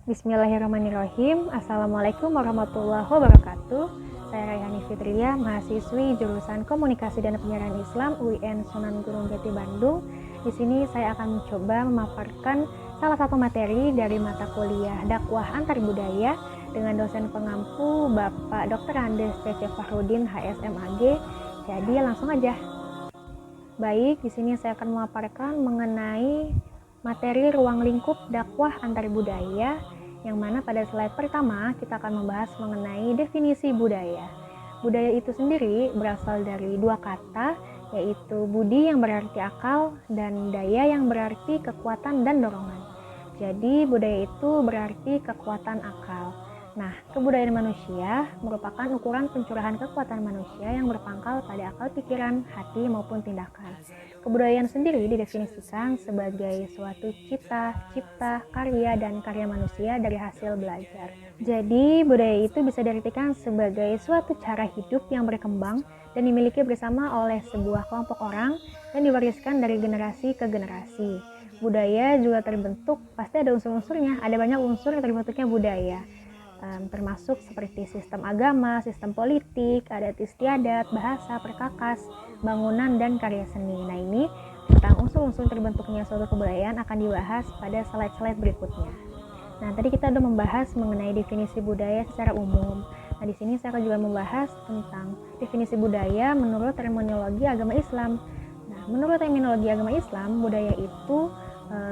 Bismillahirrahmanirrahim. Assalamualaikum warahmatullahi wabarakatuh. Saya Rayhani Fitria, mahasiswi jurusan Komunikasi dan Penyiaran Islam UIN Sunan Gunung Jati Bandung. Di sini saya akan mencoba memaparkan salah satu materi dari mata kuliah dakwah antar budaya dengan dosen pengampu Bapak Dr. Andes C.C. Fahrudin HSMAG. Jadi langsung aja. Baik, di sini saya akan memaparkan mengenai materi ruang lingkup dakwah antar budaya, yang mana pada slide pertama kita akan membahas mengenai definisi budaya. Budaya itu sendiri berasal dari dua kata, yaitu budi yang berarti akal dan daya yang berarti kekuatan dan dorongan. Jadi budaya itu berarti kekuatan akal. Nah, kebudayaan manusia merupakan ukuran pencurahan kekuatan manusia yang berpangkal pada akal pikiran, hati maupun tindakan. Kebudayaan sendiri didefinisikan sebagai suatu cipta, karya, dan karya manusia dari hasil belajar. Jadi, budaya itu bisa diartikan sebagai suatu cara hidup yang berkembang dan dimiliki bersama oleh sebuah kelompok orang dan diwariskan dari generasi ke generasi. Budaya juga terbentuk, pasti ada unsur-unsurnya, ada banyak unsur yang terbentuknya budaya. Termasuk seperti sistem agama, sistem politik, adat istiadat, bahasa, perkakas, bangunan, dan karya seni. Nah, ini tentang unsur-unsur terbentuknya suatu kebudayaan akan dibahas pada slide-slide berikutnya. Nah, tadi kita sudah membahas mengenai definisi budaya secara umum. Nah, di sini saya akan juga membahas tentang definisi budaya menurut terminologi agama Islam. Nah, menurut terminologi agama Islam, budaya itu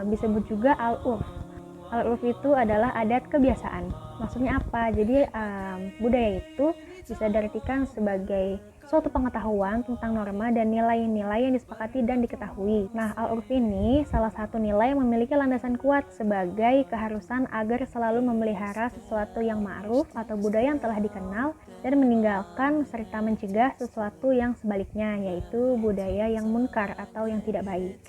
disebut juga al-urf. Al-urf itu adalah adat kebiasaan. Maksudnya apa? Jadi budaya itu bisa diartikan sebagai suatu pengetahuan tentang norma dan nilai-nilai yang disepakati dan diketahui. Nah, al-urf ini salah satu nilai yang memiliki landasan kuat sebagai keharusan agar selalu memelihara sesuatu yang ma'ruf atau budaya yang telah dikenal dan meninggalkan serta mencegah sesuatu yang sebaliknya, yaitu budaya yang munkar atau yang tidak baik.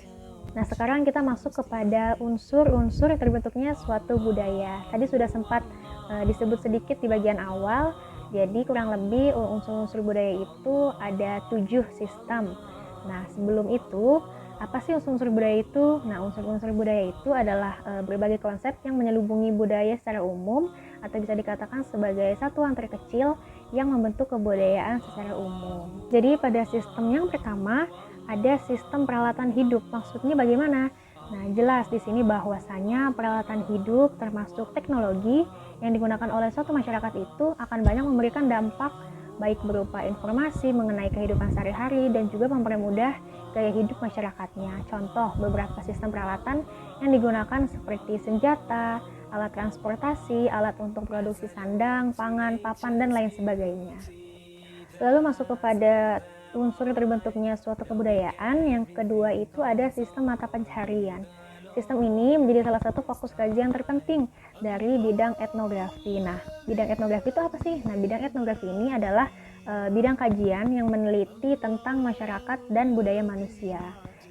Nah, sekarang kita masuk kepada unsur-unsur yang terbentuknya suatu budaya. Tadi sudah sempat disebut sedikit di bagian awal. Jadi kurang lebih unsur-unsur budaya itu ada 7 sistem. Nah, sebelum itu, apa sih unsur-unsur budaya itu? Nah, unsur-unsur budaya itu adalah berbagai konsep yang menyelubungi budaya secara umum atau bisa dikatakan sebagai satuan terkecil yang membentuk kebudayaan secara umum. Jadi pada sistem yang pertama ada sistem peralatan hidup. Maksudnya bagaimana? Nah, jelas di sini bahwasanya peralatan hidup termasuk teknologi yang digunakan oleh suatu masyarakat itu akan banyak memberikan dampak baik berupa informasi mengenai kehidupan sehari-hari dan juga mempermudah gaya hidup masyarakatnya. Contoh beberapa sistem peralatan yang digunakan seperti senjata, alat transportasi, alat untuk produksi sandang, pangan, papan, dan lain sebagainya. Lalu masuk kepada unsur terbentuknya suatu kebudayaan. Yang kedua itu ada sistem mata pencaharian. Sistem ini menjadi salah satu fokus kajian terpenting dari bidang etnografi. Nah, bidang etnografi itu apa sih? Nah, bidang etnografi ini adalah bidang kajian yang meneliti tentang masyarakat dan budaya manusia.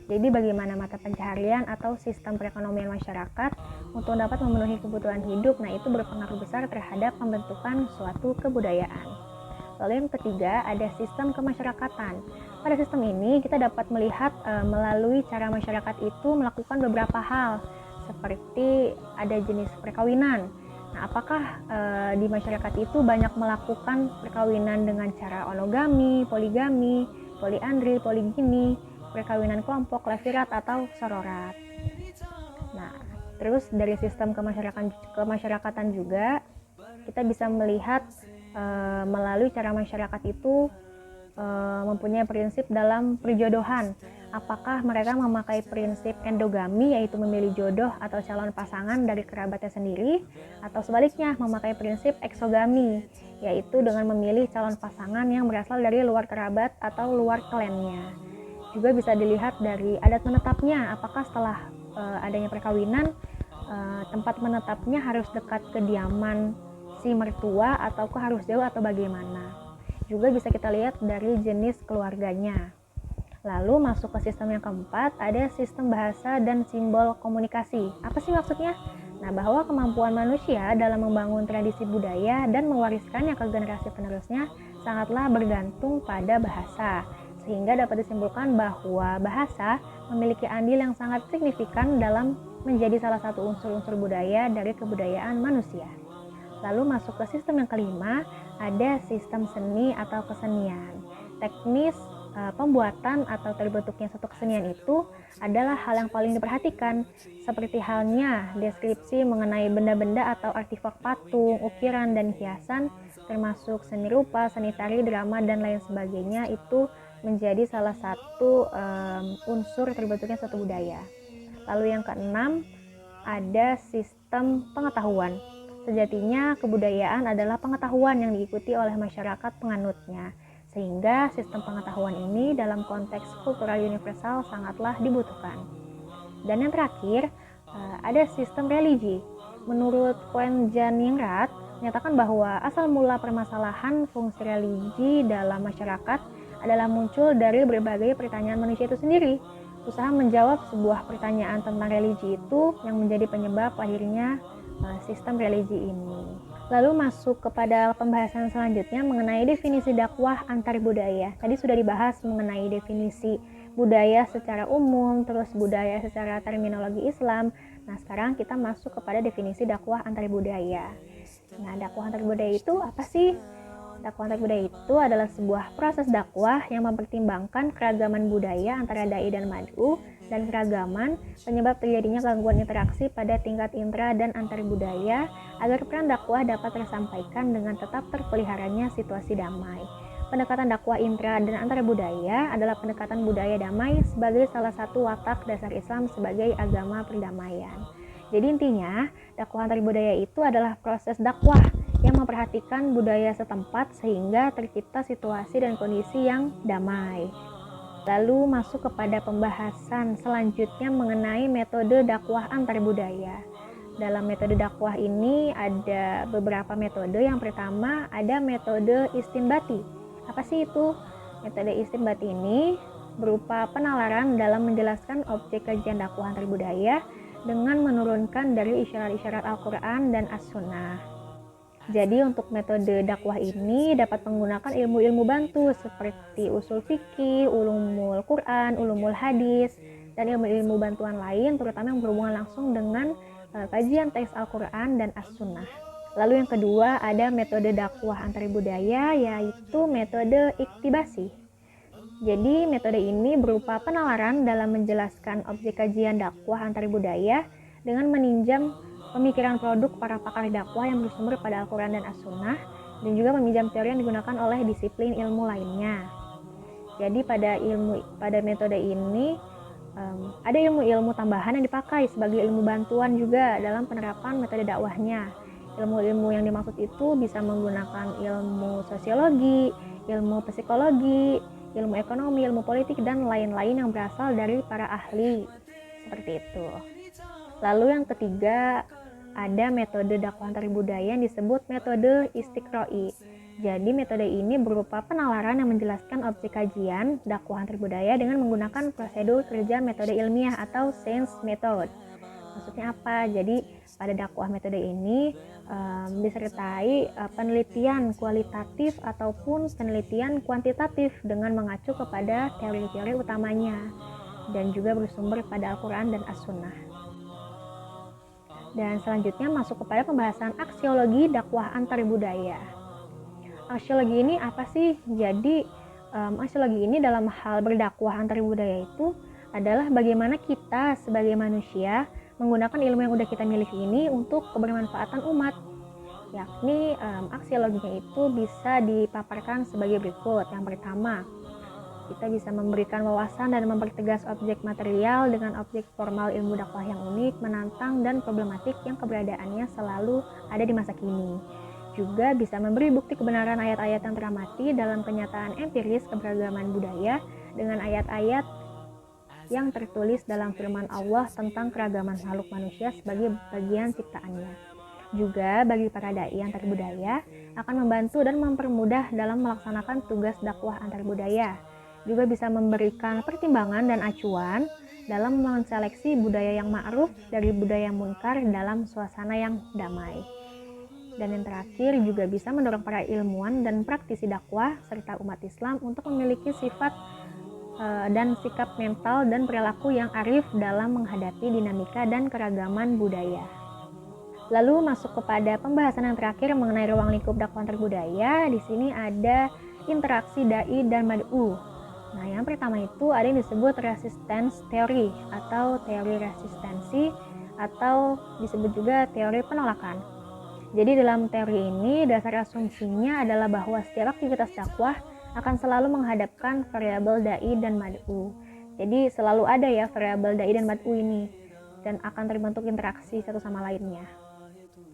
Jadi bagaimana mata pencaharian atau sistem perekonomian masyarakat untuk dapat memenuhi kebutuhan hidup, nah itu berpengaruh besar terhadap pembentukan suatu kebudayaan. Lalu yang ketiga ada sistem kemasyarakatan. Pada sistem ini kita dapat melihat melalui cara masyarakat itu melakukan beberapa hal seperti ada jenis perkawinan. Nah, apakah di masyarakat itu banyak melakukan perkawinan dengan cara onogami, poligami, poliandri, poligini, perkawinan kelompok, levirat atau sororat. Nah, terus dari sistem kemasyarakatan juga kita bisa melihat melalui cara masyarakat itu mempunyai prinsip dalam perjodohan. Apakah mereka memakai prinsip endogami, yaitu memilih jodoh atau calon pasangan dari kerabatnya sendiri, atau sebaliknya memakai prinsip eksogami, yaitu dengan memilih calon pasangan yang berasal dari luar kerabat atau luar klannya. Juga bisa dilihat dari adat menetapnya, apakah setelah adanya perkawinan tempat menetapnya harus dekat kediaman si mertua ataukah harus jauh atau bagaimana. Juga bisa kita lihat dari jenis keluarganya. Lalu masuk ke sistem yang keempat, ada sistem bahasa dan simbol komunikasi. Apa sih maksudnya? Nah, bahwa kemampuan manusia dalam membangun tradisi budaya dan mewariskannya ke generasi penerusnya sangatlah bergantung pada bahasa. Sehingga dapat disimpulkan bahwa bahasa memiliki andil yang sangat signifikan dalam menjadi salah satu unsur-unsur budaya dari kebudayaan manusia. Lalu masuk ke sistem yang kelima, ada sistem seni atau kesenian. Teknis pembuatan atau terbentuknya suatu kesenian itu adalah hal yang paling diperhatikan, seperti halnya deskripsi mengenai benda-benda atau artefak patung, ukiran, dan hiasan, termasuk seni rupa, seni tari, drama, dan lain sebagainya. Itu menjadi salah satu unsur terbentuknya suatu budaya. Lalu yang keenam, ada sistem pengetahuan. Sejatinya kebudayaan adalah pengetahuan yang diikuti oleh masyarakat penganutnya, sehingga sistem pengetahuan ini dalam konteks kultural universal sangatlah dibutuhkan. Dan yang terakhir, ada sistem religi. Menurut Koen Janingrat, menyatakan bahwa asal mula permasalahan fungsi religi dalam masyarakat adalah muncul dari berbagai pertanyaan manusia itu sendiri. Usaha menjawab sebuah pertanyaan tentang religi itu yang menjadi penyebab akhirnya sistem religi ini. Lalu masuk kepada pembahasan selanjutnya mengenai definisi dakwah antar budaya. Tadi sudah dibahas mengenai definisi budaya secara umum, terus budaya secara terminologi Islam. Nah, sekarang kita masuk kepada definisi dakwah antar budaya. Nah, dakwah antar budaya itu apa sih? Dakwah antar budaya itu adalah sebuah proses dakwah yang mempertimbangkan keragaman budaya antara dai dan mad'u dan keragaman penyebab terjadinya gangguan interaksi pada tingkat intra dan antar budaya agar peran dakwah dapat tersampaikan dengan tetap terpeliharanya situasi damai. Pendekatan dakwah intra dan antar budaya adalah pendekatan budaya damai sebagai salah satu watak dasar Islam sebagai agama perdamaian. Jadi intinya, dakwah antar budaya itu adalah proses dakwah yang memperhatikan budaya setempat sehingga tercipta situasi dan kondisi yang damai. Lalu masuk kepada pembahasan selanjutnya mengenai metode dakwah antar budaya. Dalam metode dakwah ini ada beberapa metode. Yang pertama ada metode istinbati. Apa sih itu? Metode istinbati ini berupa penalaran dalam menjelaskan objek kajian dakwah antar budaya dengan menurunkan dari isyarat-isyarat Al-Quran dan As-Sunnah. Jadi untuk metode dakwah ini dapat menggunakan ilmu-ilmu bantu seperti usul fikih, ulumul Quran, ulumul hadis, dan ilmu-ilmu bantuan lain terutama yang berhubungan langsung dengan kajian teks Al-Quran dan As-Sunnah. Lalu yang kedua ada metode dakwah antar budaya yaitu metode iktibasi. Jadi metode ini berupa penalaran dalam menjelaskan objek kajian dakwah antar budaya dengan meninjam pemikiran produk para pakar dakwah yang bersumber pada Al-Quran dan As-Sunnah dan juga meminjam teori yang digunakan oleh disiplin ilmu lainnya. Jadi pada metode ini ada ilmu-ilmu tambahan yang dipakai sebagai ilmu bantuan juga dalam penerapan metode dakwahnya. Ilmu-ilmu yang dimaksud itu bisa menggunakan ilmu sosiologi, ilmu psikologi, ilmu ekonomi, ilmu politik, dan lain-lain yang berasal dari para ahli. Seperti itu. Lalu yang ketiga, ada metode dakwah antar budaya yang disebut metode istiqroi. Jadi metode ini berupa penalaran yang menjelaskan objek kajian dakwah antar budaya dengan menggunakan prosedur kerja metode ilmiah atau science method. Maksudnya apa? Jadi pada dakwah metode ini disertai penelitian kualitatif ataupun penelitian kuantitatif dengan mengacu kepada teori-teori utamanya dan juga bersumber pada Al-Quran dan As-Sunnah. Dan selanjutnya masuk kepada pembahasan aksiologi dakwah antar budaya. Aksiologi ini apa sih? Jadi aksiologi ini dalam hal berdakwah antar budaya itu adalah bagaimana kita sebagai manusia menggunakan ilmu yang udah kita miliki ini untuk kebermanfaatan umat. Yakni aksiologinya itu bisa dipaparkan sebagai berikut. Yang pertama, kita bisa memberikan wawasan dan mempertegas objek material dengan objek formal ilmu dakwah yang unik, menantang, dan problematik yang keberadaannya selalu ada di masa kini. Juga bisa memberi bukti kebenaran ayat-ayat yang teramati dalam kenyataan empiris keberagaman budaya dengan ayat-ayat yang tertulis dalam firman Allah tentang keragaman makhluk manusia sebagai bagian ciptaannya. Juga bagi para dai antar budaya akan membantu dan mempermudah dalam melaksanakan tugas dakwah antar budaya. Juga bisa memberikan pertimbangan dan acuan dalam menseleksi budaya yang ma'ruf dari budaya yang munkar dalam suasana yang damai. Dan yang terakhir juga bisa mendorong para ilmuwan dan praktisi dakwah serta umat Islam untuk memiliki sifat dan sikap mental dan perilaku yang arif dalam menghadapi dinamika dan keragaman budaya. Lalu masuk kepada pembahasan yang terakhir mengenai ruang lingkup dakwah antar budaya. Di sini ada interaksi dai dan mad'u. Nah, yang pertama itu ada yang disebut resistance theory atau teori resistensi atau disebut juga teori penolakan. Jadi dalam teori ini dasar asumsinya adalah bahwa setiap aktivitas dakwah akan selalu menghadapkan variabel dai dan mad'u. Jadi selalu ada ya variabel dai dan mad'u ini dan akan terbentuk interaksi satu sama lainnya.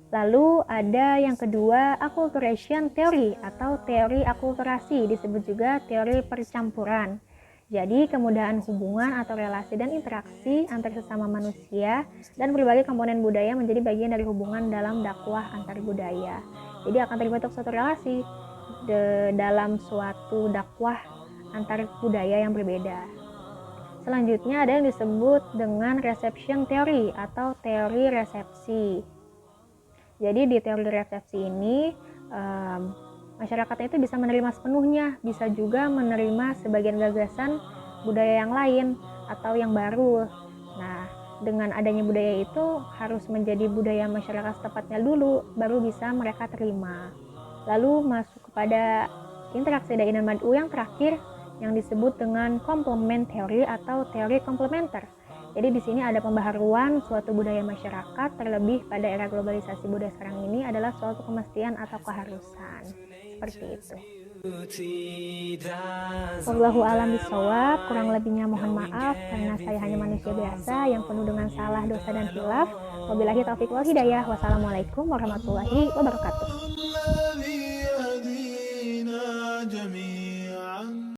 Lalu ada yang kedua, acculturation theory atau teori akulturasi, disebut juga teori percampuran. Jadi kemudahan hubungan atau relasi dan interaksi antar sesama manusia dan berbagai komponen budaya menjadi bagian dari hubungan dalam dakwah antar budaya. Jadi akan terbentuk suatu relasi dalam suatu dakwah antar budaya yang berbeda. Selanjutnya ada yang disebut dengan reception theory atau teori resepsi. Jadi di teori resepsi ini masyarakatnya itu bisa menerima sepenuhnya, bisa juga menerima sebagian gagasan budaya yang lain atau yang baru. Nah, dengan adanya budaya itu harus menjadi budaya masyarakat setepatnya dulu, baru bisa mereka terima. Lalu masuk kepada interaksi dai dan mad'u yang terakhir yang disebut dengan complement theory atau teori komplementer. Jadi di sini ada pembaharuan suatu budaya masyarakat, terlebih pada era globalisasi budaya sekarang ini adalah suatu kemestian atau keharusan. Seperti itu. Wallahu a'lam bishawab, kurang lebihnya mohon maaf karena saya hanya manusia biasa yang penuh dengan salah, dosa dan khilaf. Wabillahi taufiq wal hidayah. Wassalamualaikum warahmatullahi wabarakatuh.